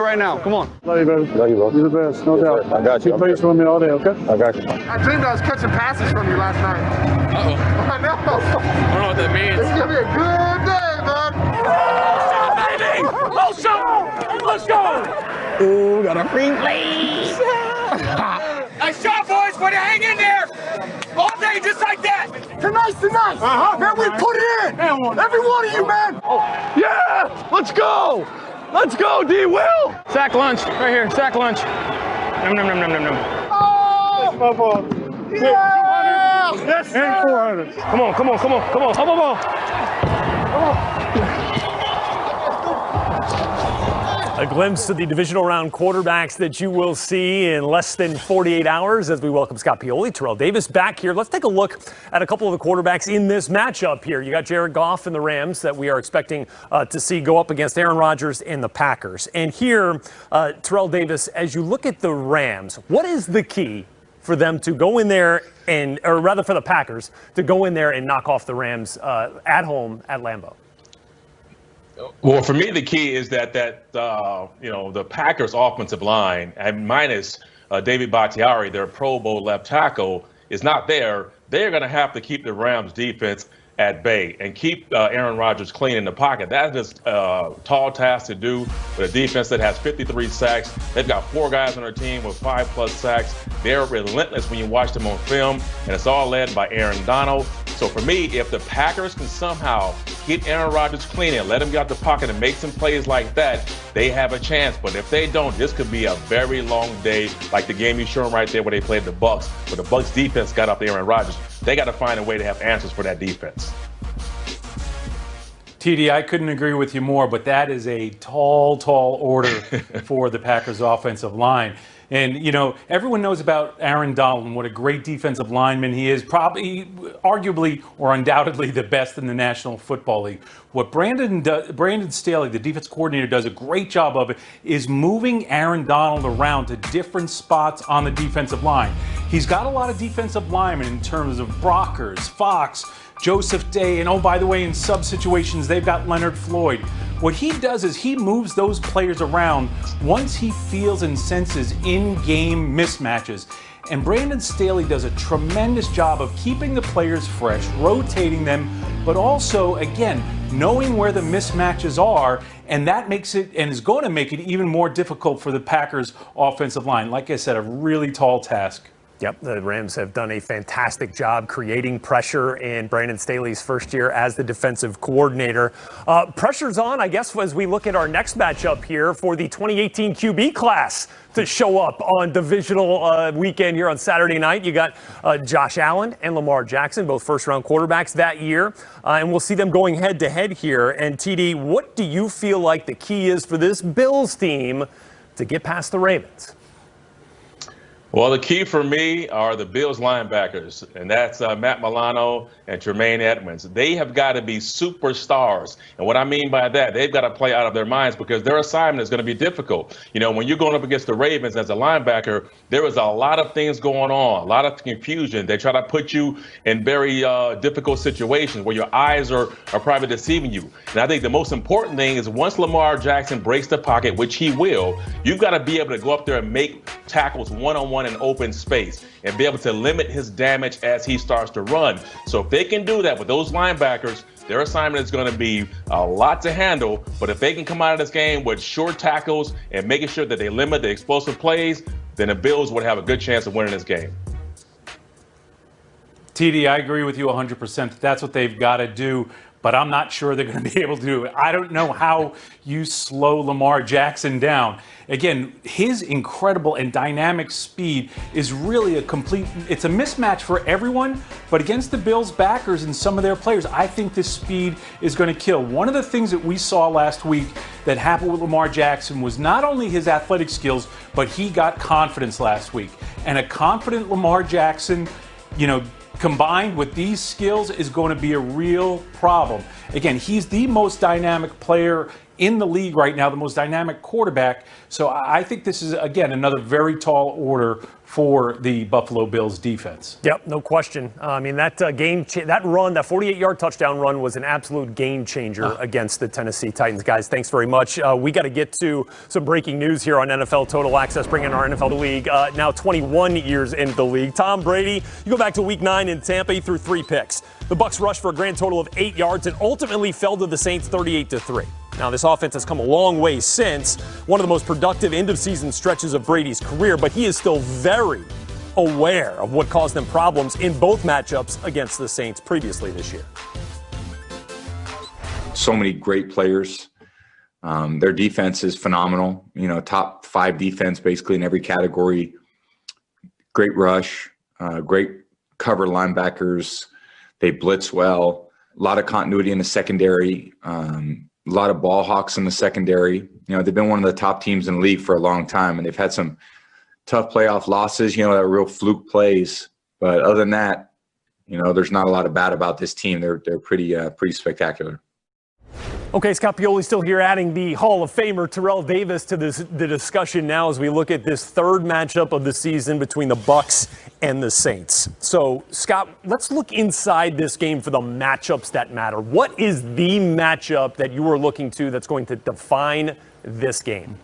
right now. Come on. Love you, baby. Love you, bro. You're the best, no doubt. I got you. Keep playing for me all day, okay? I got you. I dreamed I was catching passes from you last night. Uh-oh. I know. I don't know what that means. It's gonna be a good day, man. Baby! Let's go! Ooh, got a free play. Nice shot, boys! Way to hang in there! All day, just like that! Tonight's the night. Man, we put it in. Every one of you, man. Yeah! Let's go! Let's go, D. Will! Sack lunch, right here. Sack lunch. Nom, nom, nom, nom, nom, nom. Oh! My ball. Yeah! Yes, and 400. Come on, come on, come on, come on. Come on. A glimpse of the divisional round quarterbacks that you will see in less than 48 hours as we welcome Scott Pioli, Terrell Davis back here. Let's take a look at a couple of the quarterbacks in this matchup here. You got Jared Goff and the Rams that we are expecting to see go up against Aaron Rodgers and the Packers. And here, Terrell Davis, as you look at the Rams, what is the key for them to go in there or rather for the Packers to go in there and knock off the Rams at home at Lambeau? Well, for me, the key is that the Packers' offensive line, and minus David Bakhtiari, their Pro Bowl left tackle, is not there. They're going to have to keep the Rams' defense at bay and keep Aaron Rodgers clean in the pocket. That is a tall task to do with a defense that has 53 sacks. They've got 4 guys on their team with 5+ sacks. They're relentless when you watch them on film, and it's all led by Aaron Donald. So for me, if the Packers can somehow get Aaron Rodgers clean and let him get out the pocket and make some plays like that, they have a chance. But if they don't, this could be a very long day, like the game you showed right there where they played the Bucs, where the Bucs defense got up to Aaron Rodgers. They got to find a way to have answers for that defense. TD, I couldn't agree with you more, but that is a tall order for the Packers offensive line. And, you know, everyone knows about Aaron Donald and what a great defensive lineman he is, probably, arguably, or undoubtedly the best in the National Football League. What Brandon Staley, the defense coordinator, does a great job of is moving Aaron Donald around to different spots on the defensive line. He's got a lot of defensive linemen in terms of Brockers, Fox, Joseph Day, and oh, by the way, in sub situations, they've got Leonard Floyd. What he does is he moves those players around once he feels and senses in-game mismatches. And Brandon Staley does a tremendous job of keeping the players fresh, rotating them, but also, again, knowing where the mismatches are, and that makes it, and is going to make it even more difficult for the Packers' offensive line. Like I said, a really tall task. Yep, the Rams have done a fantastic job creating pressure in Brandon Staley's first year as the defensive coordinator. Pressure's on, I guess, as we look at our next matchup here for the 2018 QB class to show up on divisional weekend here on Saturday night. You got Josh Allen and Lamar Jackson, both first-round quarterbacks that year, and we'll see them going head-to-head here. And, TD, what do you feel like the key is for this Bills team to get past the Ravens? Well, the key for me are the Bills linebackers, and that's Matt Milano and Tremaine Edmonds. They have got to be superstars. And what I mean by that, they've got to play out of their minds because their assignment is going to be difficult. You know, when you're going up against the Ravens as a linebacker, there is a lot of things going on, a lot of confusion. They try to put you in very difficult situations where your eyes are probably deceiving you. And I think the most important thing is once Lamar Jackson breaks the pocket, which he will, you've got to be able to go up there and make tackles one-on-one in open space and be able to limit his damage as he starts to run. So if they can do that with those linebackers, their assignment is going to be a lot to handle. But if they can come out of this game with short tackles and making sure that they limit the explosive plays, then the Bills would have a good chance of winning this game. TD, I agree with you 100%. That's what they've got to do. But I'm not sure they're going to be able to do it. I don't know how you slow Lamar Jackson down. Again, his incredible and dynamic speed is really it's a mismatch for everyone, but against the Bills backers and some of their players, I think this speed is going to kill. One of the things that we saw last week that happened with Lamar Jackson was not only his athletic skills, but he got confidence last week. And a confident Lamar Jackson, you know, combined with these skills is going to be a real problem. Again, he's the most dynamic player in the league right now, the most dynamic quarterback. So I think this is, again, another very tall order for the Buffalo Bills defense. Yep, no question. I mean, that that 48-yard touchdown run was an absolute game changer against the Tennessee Titans. Guys, thanks very much. We got to get to some breaking news here on NFL Total Access, bringing our NFL to the league now 21 years into the league. Tom Brady, you go back to Week 9 in Tampa, he threw 3 picks. The Bucs rushed for a grand total of 8 yards and ultimately fell to the Saints 38-3. Now, this offense has come a long way since, one of the most productive end-of-season stretches of Brady's career, but he is still very aware of what caused them problems in both matchups against the Saints previously this year. So many great players. Their defense is phenomenal. You know, top 5 defense basically in every category. Great rush, great cover linebackers. They blitz well. A lot of continuity in the secondary. A lot of ball hawks in the secondary. You know, they've been one of the top teams in the league for a long time, and they've had some tough playoff losses, you know, that real fluke plays. But other than that, you know, there's not a lot of bad about this team. They're pretty spectacular. Okay, Scott Pioli still here, adding the Hall of Famer Terrell Davis to the discussion now as we look at this third matchup of the season between the Bucs and the Saints. So, Scott, let's look inside this game for the matchups that matter. What is the matchup that you are looking to that's going to define this game?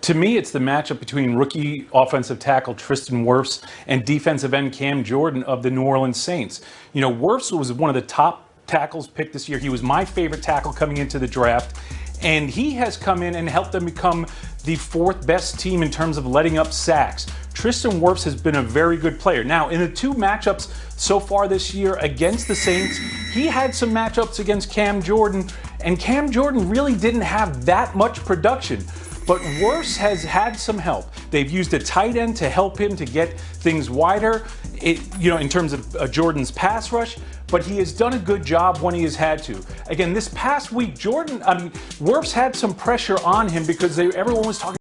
To me, it's the matchup between rookie offensive tackle Tristan Wirfs and defensive end Cam Jordan of the New Orleans Saints. You know, Wirfs was one of the top tackles picked this year. He was my favorite tackle coming into the draft, and he has come in and helped them become the 4th best team in terms of letting up sacks. Tristan Wirfs has been a very good player. Now, in the 2 matchups so far this year against the Saints, he had some matchups against Cam Jordan, and Cam Jordan really didn't have that much production. But Wirfs has had some help. They've used a tight end to help him to get things wider, in terms of Jordan's pass rush. But he has done a good job when he has had to. Again, this past week, Wirfs had some pressure on him because everyone was talking